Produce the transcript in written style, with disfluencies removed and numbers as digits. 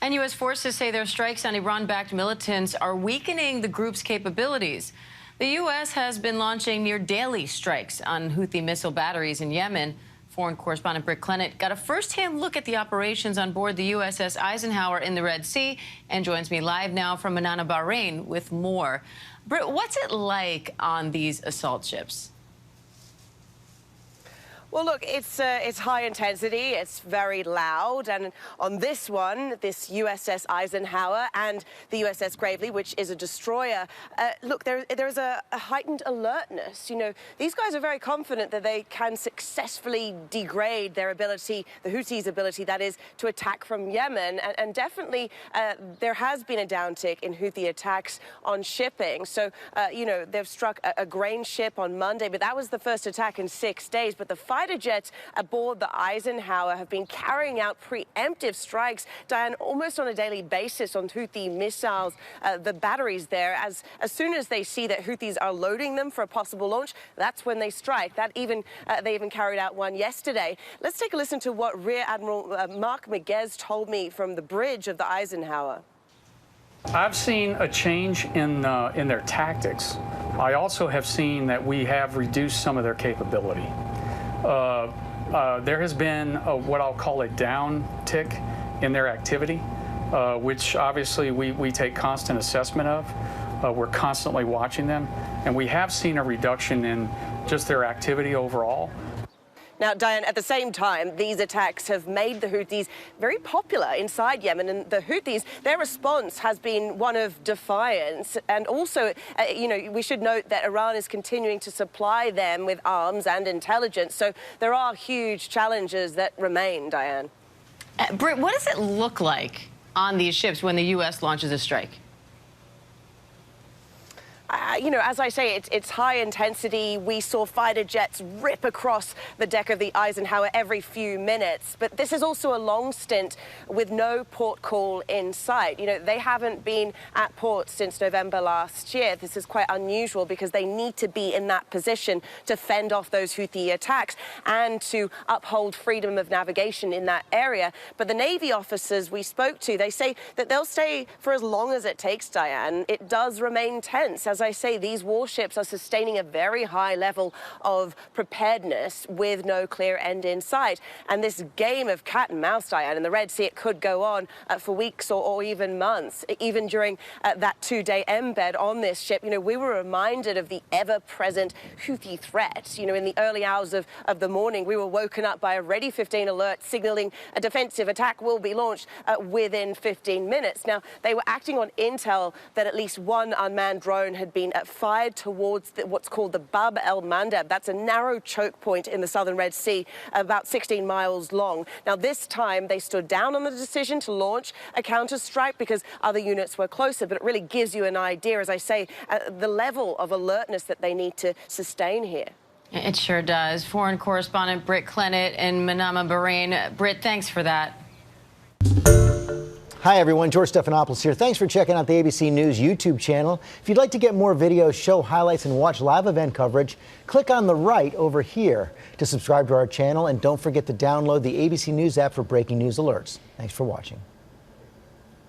And U.S. forces say their strikes on Iran-backed militants are weakening the group's capabilities. The U.S. has been launching near-daily strikes on Houthi missile batteries in Yemen. Foreign correspondent Britt Clennett got a first-hand look at the operations on board the USS Eisenhower in the Red Sea and joins me live now from Manama, Bahrain, with more. Britt, what's it like on these assault ships? Well, look, it's high intensity, it's very loud, and on this one, this USS Eisenhower and the USS Gravely, which is a destroyer, look, there's a heightened alertness. You know, these guys are very confident that they can successfully degrade their ability, the Houthis' ability, that is, to attack from Yemen, and definitely there has been a downtick in Houthi attacks on shipping. So, you know, they've struck a grain ship on Monday, but that was the first attack in 6 days. But the fighter jets aboard the Eisenhower have been carrying out preemptive strikes, Diane, almost on a daily basis on Houthi missiles, the batteries there. As soon as they see that Houthis are loading them for a possible launch, that's when they strike. They even carried out one yesterday. Let's take a listen to what Rear Admiral Mark Miguez told me from the bridge of the Eisenhower. I've seen a change in their tactics. I also have seen that we have reduced some of their capability. There has been what I'll call a downtick in their activity, which obviously we take constant assessment of. We're constantly watching them, and we have seen a reduction in just their activity overall. Now, Diane, at the same time, these attacks have made the Houthis very popular inside Yemen, and the Houthis, their response has been one of defiance. And also, you know, we should note that Iran is continuing to supply them with arms and intelligence. So there are huge challenges that remain, Diane. Britt, what does it look like on these ships when the U.S. launches a strike? You know, as I say, it's high intensity. We saw fighter jets rip across the deck of the Eisenhower every few minutes. But this is also a long stint with no port call in sight. You know, they haven't been at port since November last year. This is quite unusual because they need to be in that position to fend off those Houthi attacks and to uphold freedom of navigation in that area. But the Navy officers we spoke to, they say that they'll stay for as long as it takes, Diane. It does remain tense. As I say, these warships are sustaining a very high level of preparedness with no clear end in sight. And this game of cat and mouse, Diane, in the Red Sea, it could go on for weeks or even months. Even during that 2-day embed on this ship, you know, we were reminded of the ever-present Houthi threat. You know, in the early hours of the morning, we were woken up by a Ready 15 alert signaling a defensive attack will be launched within 15 minutes. Now, they were acting on intel that at least one unmanned drone had been fired towards what's called the Bab el-Mandeb. That's a narrow choke point in the southern Red Sea, about 16 miles long. Now, this time they stood down on the decision to launch a counter-strike because other units were closer, but it really gives you an idea, as I say, the level of alertness that they need to sustain here. It sure does. Foreign correspondent Britt Clennett in Manama, Bahrain. Britt, thanks for that. Hi, everyone. George Stephanopoulos here. Thanks for checking out the ABC News YouTube channel. If you'd like to get more videos, show highlights, and watch live event coverage, click on the right over here to subscribe to our channel. And don't forget to download the ABC News app for breaking news alerts. Thanks for watching.